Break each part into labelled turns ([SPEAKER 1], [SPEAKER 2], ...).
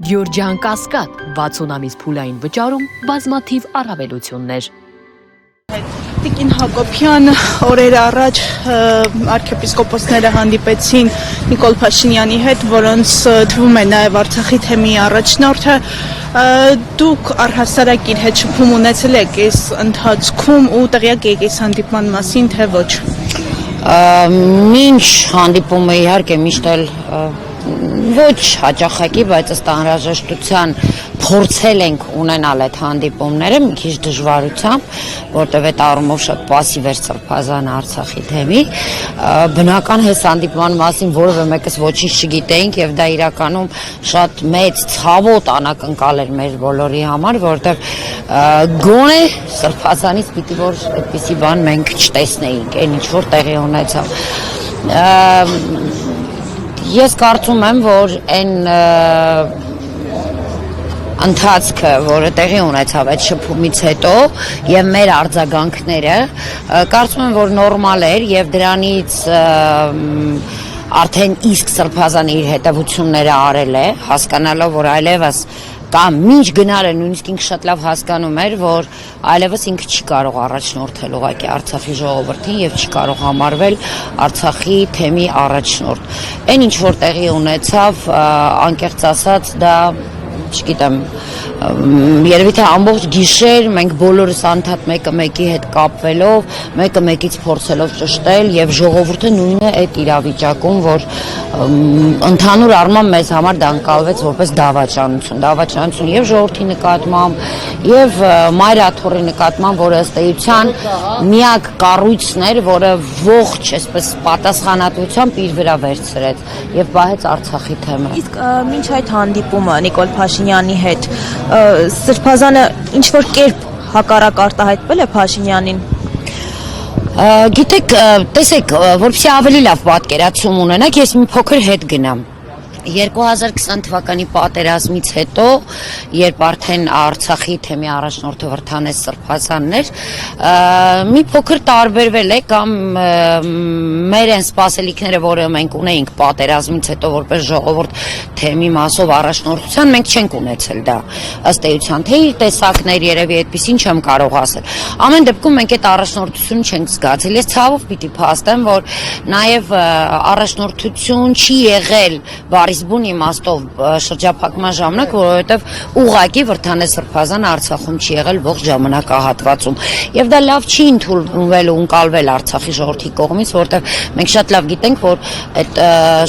[SPEAKER 1] Գյորջյան Կասկադ 60 ամիս փուլային վճարում բազմաթիվ առավելություններ։
[SPEAKER 2] Տիկին Հակոբյան օրեր առաջ արքեպիսկոպոսները հանդիպեցին Նիկոլ Փաշինյանի հետ, որոնց թվում է նաև Արցախի թեմի առաջնորդը։ Դուք առհասարակ իր հետ շփում ունեցել եք այս ընթացքում ու տեղյակ եք այս հանդիպման մասին, թե ոչ։
[SPEAKER 3] Մինչ հանդիպումը իհարկե միշտ էլ ոչ հաճախակի, բայց ըստ անհրաժեշտության փորձել ենք ունենալ այդ հանդիպումները մի քիչ դժվարությամբ, որտեղ այդ առումով շատ պասիվ էր Սրբազանը Արցախի թեմի, բնական հես հանդիպման մասին որևէ մեկս ոչինչ չգիտեինք եւ դա իրականում շատ մեծ ցավոտ անակնկալ էր մեր բոլորի համար, որտեղ գոնե Սրբազանից պիտի որ այդպիսի բան մենք չտեսնեինք, այն ինչ որ տեղի ունեցավ։ Ես կարծում եմ, որ այն ընթացքը, որը տեղի ունեցավ այդ շփումից հետո եւ մեր արձագանքները, կարծում եմ, որ նորմալ էր եւ դրանից արդեն իսկ Սրբազանը իր հետևությունները արել է, հասկանալով, որ այլևս կամ մինչ գնալը նույնիսկ ինքը շատ լավ հասկանում էր, որ այլևս ինքը չի կարող առաջնորդել ուղղակի Արցախի ժողովրդին եւ չի կարող համարվել Արցախի թեմի առաջնորդ։ Այն ինչ որ տեղի ունեցավ, անկեղծ ասած, դա չգիտեմ, երևի թե ամբողջ գիշեր մենք բոլորս անդադ մեկը մեկի հետ կապվելով, մեկը մեկից փորձելով ճշտել եւ ժողովուրդը նույնը այդ իրավիճակում, որ ընդհանուր առմամբ մեզ համար դա ընկալվեց որպես դավաճանություն եւ ժողովրդի նկատմամբ եւ Մայր Աթոռի նկատմամբ, որը ըստ էության միակ կառույցն էր, որը ողջ այսպես պատասխանատվությամբ իր վրա վերցրեց եւ պահեց Արցախի թեմը։
[SPEAKER 4] Իսկ մինչ այդ հանդիպումը Նիկոլ Փաշինյանի հետ Սրբազանը ինչ-որ կերպ հակառակ արտահայտվել է Փաշինյանին։
[SPEAKER 3] Գիտեք, տեսեք, որպեսզի ավելի լավ պատկերացում ունենաք, ես մի փոքր հետ գնամ։ 2020 թվականի պատերազմից հետո, երբ արդեն Արցախի թեմի առաջնորդը Վրթանես Սրբազանն էր, մի փոքր տարբերվել է կամ մեր այն սպասելիքները, որը մենք ունեինք պատերազմից հետո որպես ժողովուրդ թեմի մասով առաջնորդության, մենք չենք ունեցել դա ըստ էության, թե իր տեսակներ երևի այդպեսին չեմ կարող ասել։ Ամեն դեպքում մենք այդ առաջնորդությունը չենք զգացել։ Ես ցավով պիտի փաստեմ, որ նաև առաջնորդություն չի եղել բուն իմաստով շրջափակման ժամանակ, որովհետև ուղղակի Վրթանես Սրբազանը Արցախում չի եղել ողջ ժամանակահատվածում։ Եվ դա լավ չի ընդունվել ու ընկալվել Արցախի ժողովրդի կողմից, որովհետև մենք շատ լավ գիտենք, որ այդ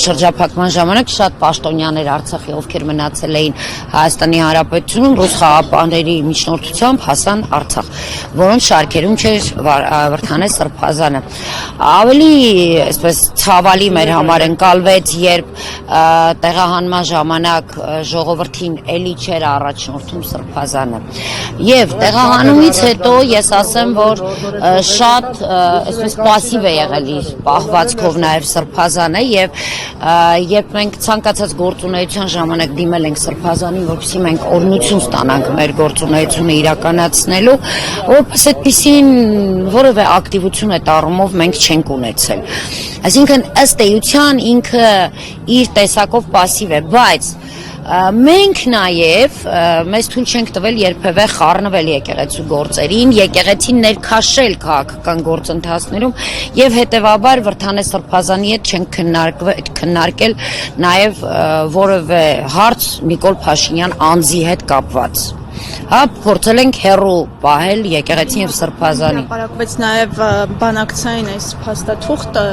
[SPEAKER 3] շրջափակման ժամանակ շատ պաշտոնյաներ Արցախի, ովքեր մնացել էին Հայաստանի Հանրապետությունում, ռուս խաղաղապահների միջնորդությամբ հասան Արցախ, որոնց շարքերում չէր Վրթանես Սրբազանը։ Ավելի այսպես ցավալի մեր համար ընկալվեց, երբ տեղահանման ժամանակ ժողովրդին էլի չէր առաջնորդում Սրբազանը։ Եվ տեղահանումից հետո ես ասեմ, որ շատ այսպես պասիվ է եղել իր պահվածքով նաև Սրբազանը եւ երբ մենք ցանկացած գործունեության ժամանակ դիմել ենք Սրբազանին, որպեսզի մենք օրհնություն ստանանք մեր գործունեությունը իրականացնելու, որպես այդպիսին որևէ ակտիվություն այդ առումով մենք չենք ունեցել։ Այսինքն ըստ էության ինքը իր տեսակով պասիվ է, բայց մենք նաև մեզ թույլ չենք տվել երբևէ խառնվել եկեղեցու գործերին, եկեղեցին ներքաշել քաղաքական գործընթացներում եւ հետեւաբար Վրթանես Սրբազանի հետ չենք քննարկել նաև որևէ հարց Նիկոլ Փաշինյան անձի հետ կապված։ Հա, փորձել ենք հեռու պահել եկեղեցին եւ Սրբազանին։
[SPEAKER 2] Հրապարակվեց նաև բանակցային այս փաստաթուղթը,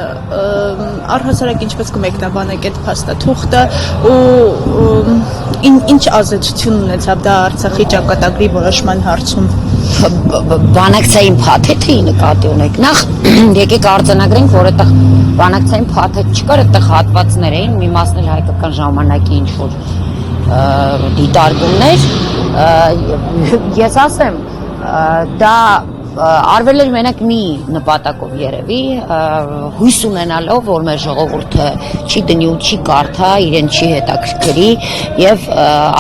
[SPEAKER 2] առհասարակ ինչպես կմեկնաբանեք այդ փաստաթուղթը ու ինչ ազդեցություն ունեցավ դա Արցախի ճակատագրի որոշման հարցում։
[SPEAKER 3] Բանակցային փաթեթի նկատի ունեք։ Նախ եկեք արձանագրենք, որ այդտեղ բանակցային փաթեթ չկար, այդտեղ հատվածներ էին, մի մասն էլ հայկական ժամանակի ինչ որ դիտարկումներ, ես ասեմ, դա արվել էր մենակ մի նպատակով երևի, հույս ունենալով, որ մեր ժողովուրդը չի դնի ու չի կարդա, իրեն չի հետաքրքրի եւ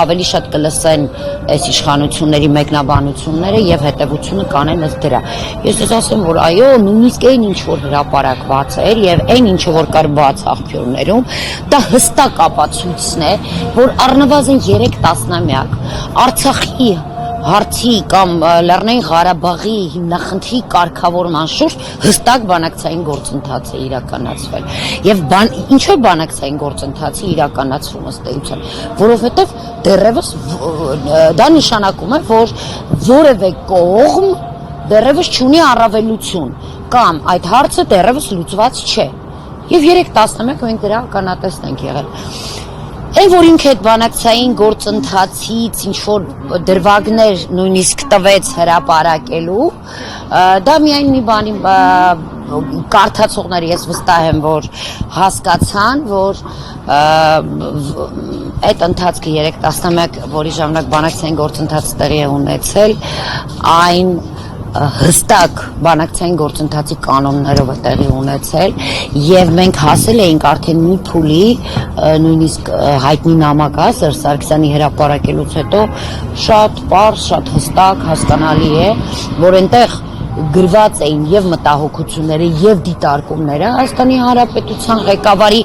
[SPEAKER 3] ավելի շատ կլսեն այս իշխանությունների մեկնաբանությունները եւ հետեւությունը կանեն ըստ դրա։ Ես ես ասեմ, որ այո, նույնիսկ այն ինչ որ հրապարակված էր եւ այն ինչը որ կար բաց աղբյուրներում, դա հստակ ապացույցն է, որ առնվազն 3 տասնամյակ Արցախի հարցի կամ Լեռնային Ղարաբաղի հիմնախնդրի կարգավորման շուրջ հստակ բանակցային գործընթաց է իրականացվել։ Եվ ինչու բանակցային գործընթացի իրականացվում ըստ էության, որովհետև դեռևս դա նշանակում է, որ որևէ կողմ դեռևս չունի առավելություն կամ այդ հարցը դեռևս լուծված չէ։ Եվ 3 տասնամյակ մենք դրա ականատեսն ենք եղել։ Այն որ ինքը այդ բանակցային գործընթացից ինչ-որ դրվագներ նույնիսկ տվեց հրապարակելու, դա միայն մի բանի կարդացողները ես վստահ եմ, որ հասկացան, որ այդ ընթացքը 3 տասնամյակ, որի ժամանակ բանակցային գործընթաց տեղի է ունեցել, այն հստակ բանակցային գործընթացի կանոններով է տեղի ունեցել եւ մենք հասել էինք արդեն մի փուլի նույնիսկ հայտնի նամակա Սերժ Սարգսյանի հրապարակելուց հետո շատ պարզ, շատ հստակ հասկանալի է, որ այնտեղ գրված էին եւ մտահոգությունները եւ դիտարկումները Հայաստանի Հանրապետության ղեկավարի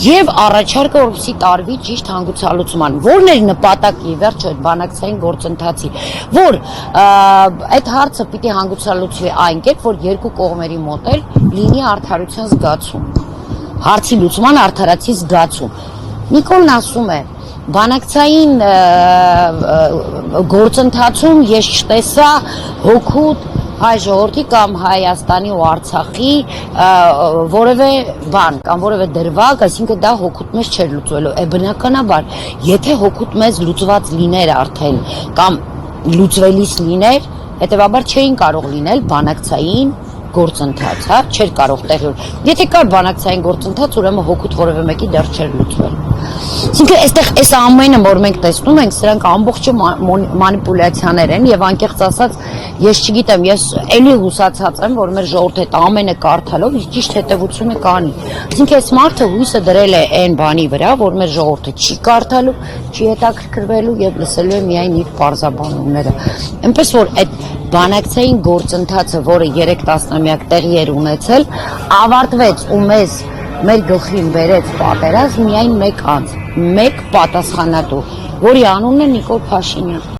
[SPEAKER 3] եւ առաջարկը որպեսզի տարվի ճիշտ հանգուցալուծման, որն էր նպատակի վերջո այդ բանակցային գործընթացի, որ այդ հարցը պիտի հանգուցալուծվի այն կերպ, որ երկու կողմերի մոտ էլ լինի արդարության զգացում, հարցի լուծման արդարացի զգացում։ Նիկոլն ասում է, բանակցային գործընթացում ես չտեսա հոգուտ հայ ժողովրդի կամ Հայաստանի ու Արցախի որևէ բան կամ որևէ դրվագ, այսինքն դա հոգուտ մեզ չէր լուծվելու։ Բնականաբար, եթե հոգուտ մեզ լուծված լիներ արդեն կամ լուծվելիս լիներ, հետեւաբար չէին կարող լինել բանակցային գործընթաց, հա, չէր կարող տեղի ունենալ։ Եթե կար բանակցային գործընթաց, ուրեմն հոգուտ որևէ մեկի դեռ չէր լուծվել։ Այսինքն այստեղ այս ամենը, որ մենք տեսնում ենք, սրանք ամբողջը մանիպուլյացիաներ են եւ անկեղծ ասած, ես չգիտեմ, ես էլի հուսացած եմ, որ մեր ժողովուրդը այդ ամենը կարդալով իր ճիշտ հետեւությունը կանի։ Այսինքն այս մարդը հույսը դրել է այն բանի վրա, որ մեր ժողովուրդը չի կարդալու, չի հետաքրքրվելու եւ լսելու է միայն իր պարզաբանումները։ Այնպես որ այդ բանակցային գործընթացը, որը 3 տասնամյակ տեղի էր ունեցել, ավարտվեց ու մեր գլխին բերեց պատերազմ միայն մեկ անձ, մեկ պատասխանատու, որի անունն է Նիկոլ Փաշինյան։